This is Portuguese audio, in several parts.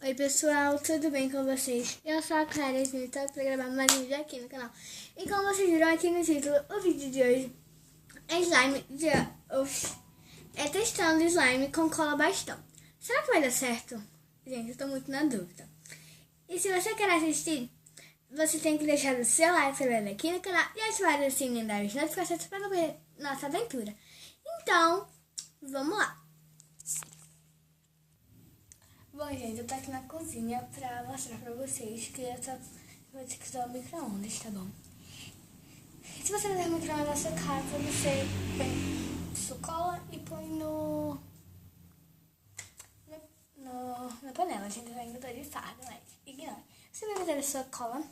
Oi pessoal, tudo bem com vocês? Eu sou a Clarice e estou para gravar mais um vídeo aqui no canal. E como vocês viram aqui no título, o vídeo de hoje é slime é testando slime com cola bastão. Será que vai dar certo? Gente, eu estou muito na dúvida. E se você quer assistir, você tem que deixar o seu like, se inscrever aqui no canal e ativar o sininho das notificações para não perder nossa aventura. Então, vamos lá! Bom, gente, eu tô aqui na cozinha pra mostrar pra vocês que vou ter que usar o micro-ondas, tá bom? Se você não tem micro-ondas na sua casa, você põe sua cola e põe na panela. Gente, eu ainda tô de farda, mas ignore. Você vai meter a sua cola,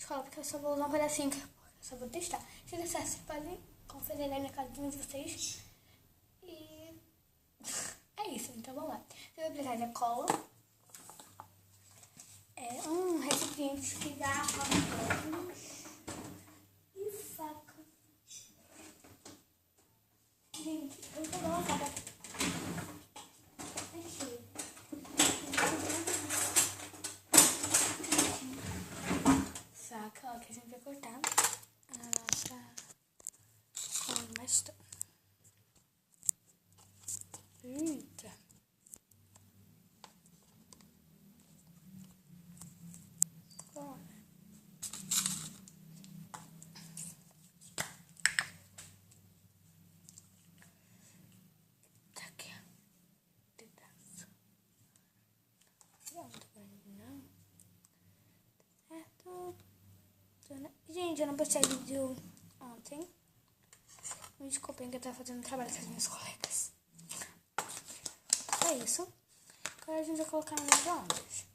porque eu só vou usar um pedacinho, porque eu só vou testar. Se der certo, vocês podem conferir aí na casinha de vocês. E é isso, então vamos lá. Você vai precisar de cola. É um recipiente que dá e faca. Gente, eu vou dar uma faca. Faca, ó, que a gente vai cortar a nossa com bastão. Eita. Gente, eu não postei vídeo ontem. Me desculpem que eu tava fazendo trabalho com as minhas colegas. É isso. Agora a gente vai colocar no micro-ondas.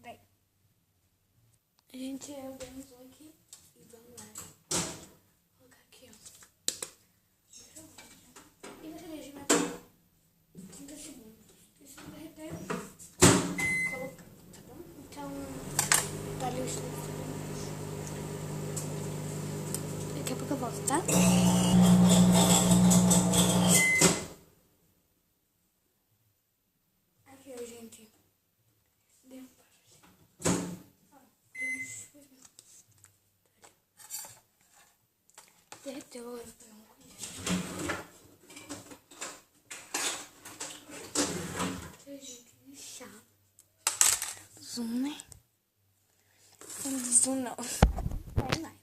Peraí. A gente organizou aqui e vamos lá. Vou colocar aqui, ó. E você deixa mais 30 segundos. Isso vai derreter. Colocar, tá bom? Então, dá ali os 30 segundos. Daqui a pouco eu volto, tá? Aqui, ó, gente. Derreteu, eu vou pegar uma colher. Gente, de chá. Zoom, né? Não zoom, não. Tem mais.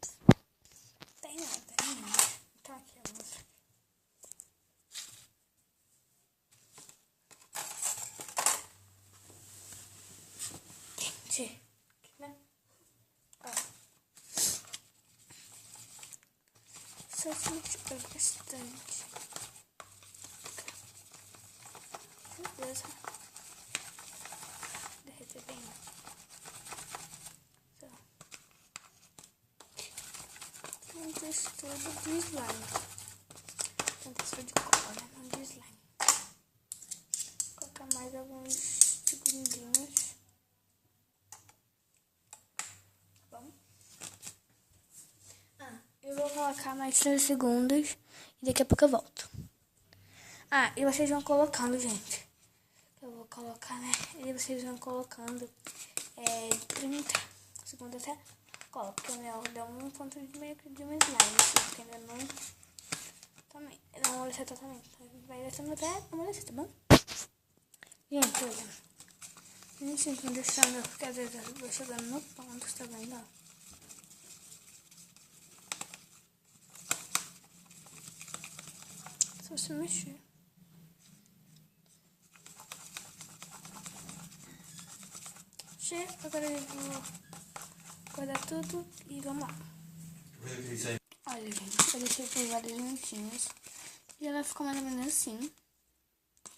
Tem não. Tá aqui, eu mostro. Gente, aqui, né? Ó. Só se mexer bastante. Beleza. Derreter bem. Só. Tem textura de slime. Tem textura de cola, né? Não de slime. Vou colocar mais alguns segundinhos. Bom. Eu vou colocar mais 3 segundos e daqui a pouco eu volto. E vocês vão colocando, gente. Eu vou colocar, né? E vocês vão colocando 30 segundos até cola, porque o meu deu um ponto de meio que de uma slime, porque ainda não também. Não amoleceu totalmente. Vai descendo até amolecer, tá bom? Gente, olha. 25 não deixando, porque às vezes eu vou chegando no ponto, tá vendo? Ó. Só se mexer. Agora eu vou guardar tudo e vamos lá. Olha, gente, eu deixei por vários minutinhos e ela ficou mais ou menos assim,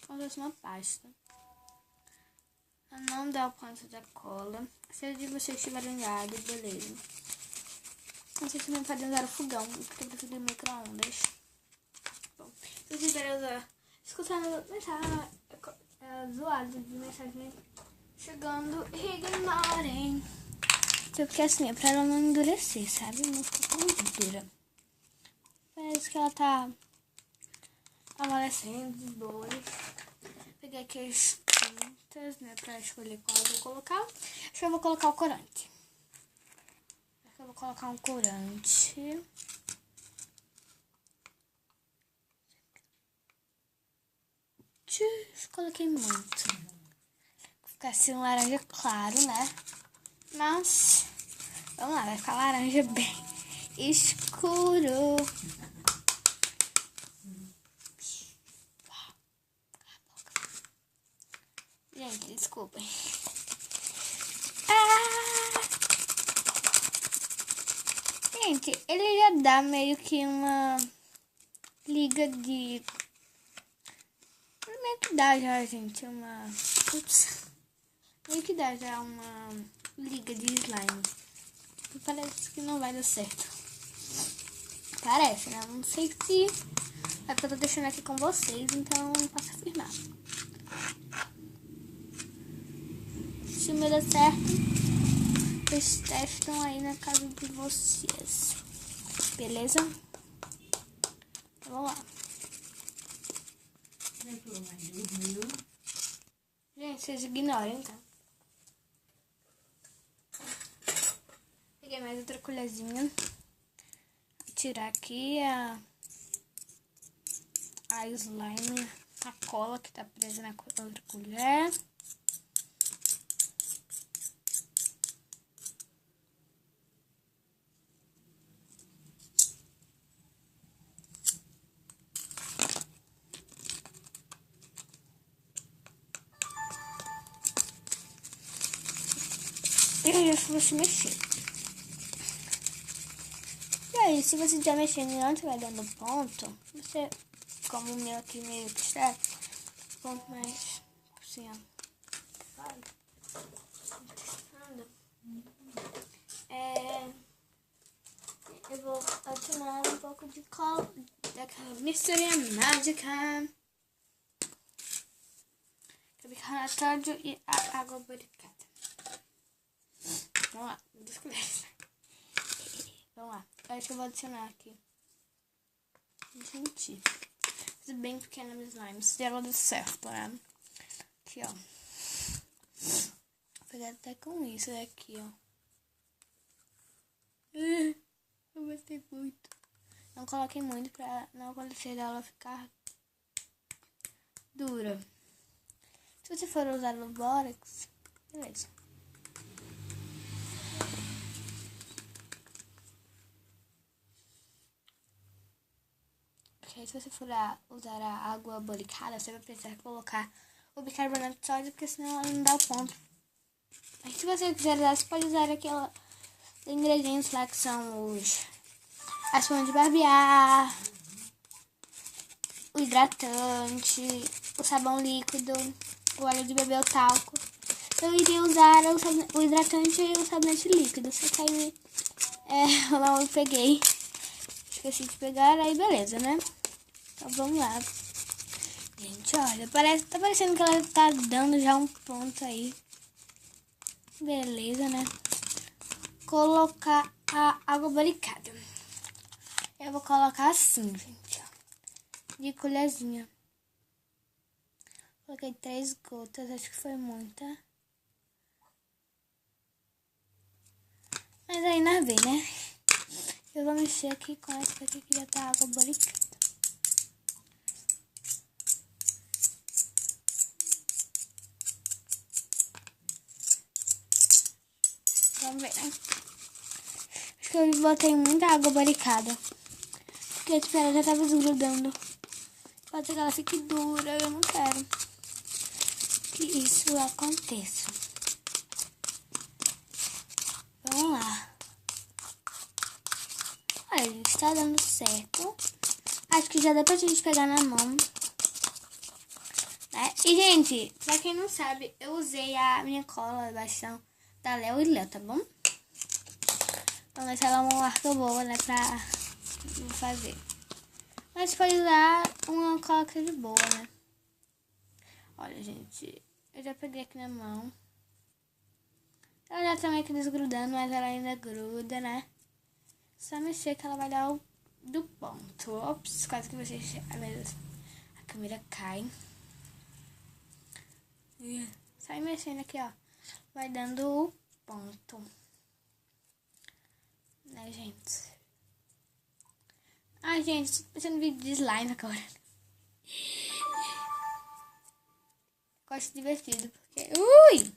como se fosse uma pasta. Não dá o ponto da cola. Se de vocês tiverem ligado, beleza. Vocês também podem usar o fogão, porque eu prefiro micro-ondas. Bom, se vocês quiserem usar, escutando mensagem zoado de mensagem chegando, ignorem. Porque assim, é pra ela não endurecer, sabe? Não ficar tão dura. Parece que ela tá amolecendo de boas. Peguei aqui as gotas, né? Pra escolher qual eu vou colocar. Acho que eu vou colocar o corante. Acho que eu vou colocar um corante. Coloquei muito. Vou ficar assim um laranja claro, né? Mas, vamos lá, vai ficar laranja bem escuro. Gente, desculpem. Gente, ele já dá meio que uma liga de... Meio que dá já, gente, uma... Ups. Meio que dá já uma liga de slime. Parece que não vai dar certo. Parece, né? Não sei se... É porque eu tô deixando aqui com vocês, então não posso afirmar. Se me der certo, vocês testam aí na casa de vocês. Beleza? Então, vamos lá. Gente, vocês ignorem, tá? Peguei mais outra colherzinha. Vou tirar aqui a slime, a cola que tá presa na outra colher. E aí, eu vou se mexer. E aí, se você estiver mexendo e não estiver dando ponto, você, como o meu aqui meio que está, ponto mais assim, ó. Eu vou adicionar um pouco de cola, daquela misturinha mágica, bicarbonato e a água barricada. Vamos lá, desculpa. Vamos lá, acho que eu vou adicionar aqui. Gente, fiz bem pequena minha slime, se ela deu certo, né? Aqui, ó. Vou pegar até com isso daqui, ó. Eu gostei muito. Não coloquei muito pra não acontecer dela ficar dura. Se você for usar o bórax, beleza. Porque se você for usar a água boricada, você vai precisar colocar o bicarbonato de sódio, porque senão ela não dá o ponto. Mas se você quiser usar, você pode usar aquela ingredientes lá que são a espuma de barbear, o hidratante, o sabão líquido, o óleo de bebê, o talco. Eu iria usar o hidratante e o sabonete líquido, só que aí eu não peguei, esqueci de pegar, aí beleza, né? Então vamos lá. Gente, olha, tá parecendo que ela tá dando já um ponto aí. Beleza, né? Colocar a água barricada. Eu vou colocar assim, gente, ó, de colherzinha. Coloquei 3 gotas, acho que foi muita. Mas aí nós vê, né? Eu vou mexer aqui com essa aqui que já tá água barricada. Vamos ver, né? Acho que eu botei muita água barricada, porque tipo, ela já tava desgrudando. Pode ser que ela fique dura, eu não quero que isso aconteça. Vamos lá. Olha, gente, tá dando certo. Acho que já dá pra gente pegar na mão, né? E, gente, pra quem não sabe, eu usei a minha cola bastão da Léo e Léo, tá bom? Vamos ver se ela é uma marca boa, né, pra fazer. Mas pode usar uma cola que seja boa, né? Olha, gente, eu já peguei aqui na mão. Ela já tá meio que desgrudando, mas ela ainda gruda, né? Só mexer que ela vai dar o do ponto. Ops, quase que vocês... Ai, meu Deus. A câmera cai. Sai mexendo aqui, ó. Vai dando o ponto. Né, gente? Ai, gente, tô fazendo vídeo de slime agora. Gosto divertido, porque... Ui!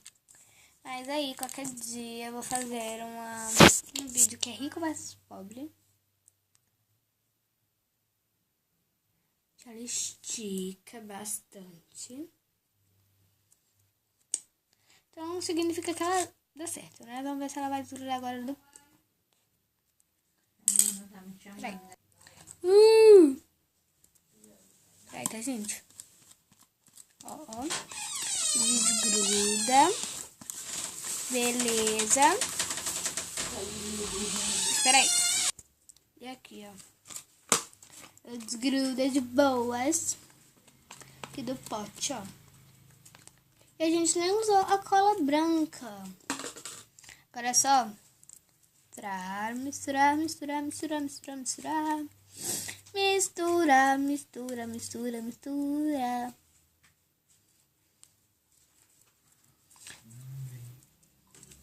Mas aí, qualquer dia eu vou fazer um vídeo que é rico versus pobre. Ela estica bastante. Então, significa que ela dá certo, né? Vamos ver se ela vai durar agora do... Peraí. Peraí, tá, gente? Ó. Desgruda. Beleza. Espera aí. E aqui, ó. Desgruda de boas. Aqui do pote, ó. E a gente nem usou a cola branca. Agora é só misturar. Mistura.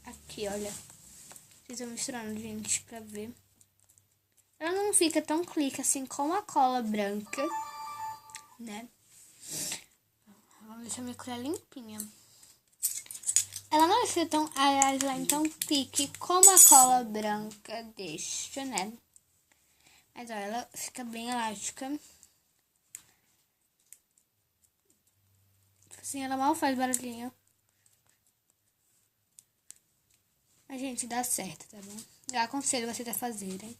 Aqui, olha. Vocês vão misturando, gente, pra ver. Ela não fica tão clique assim como a cola branca, né? Vamos deixar minha colher limpinha. Ela não fica tão, tão clique como a cola branca deixa, né? Mas, ó, ela fica bem elástica. Assim, ela mal faz barulhinho. Mas, gente, dá certo, tá bom? Eu aconselho vocês a fazerem.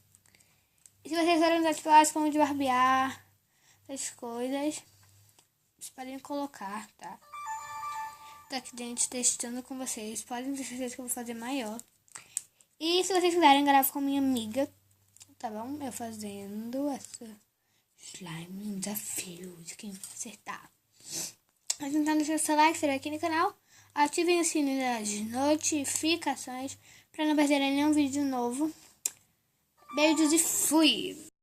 E se vocês forem usar, tipo, como de barbear, essas coisas, vocês podem colocar, tá? Tá aqui, gente, testando com vocês. Podem ter certeza que eu vou fazer maior. E se vocês quiserem, gravo com minha amiga, tá bom? Eu fazendo essa slime, um desafio de quem acertar. Mas então, deixa o seu like, se inscreva aqui no canal. Ativem o sininho das notificações para não perderem nenhum vídeo novo. Beijos e fui!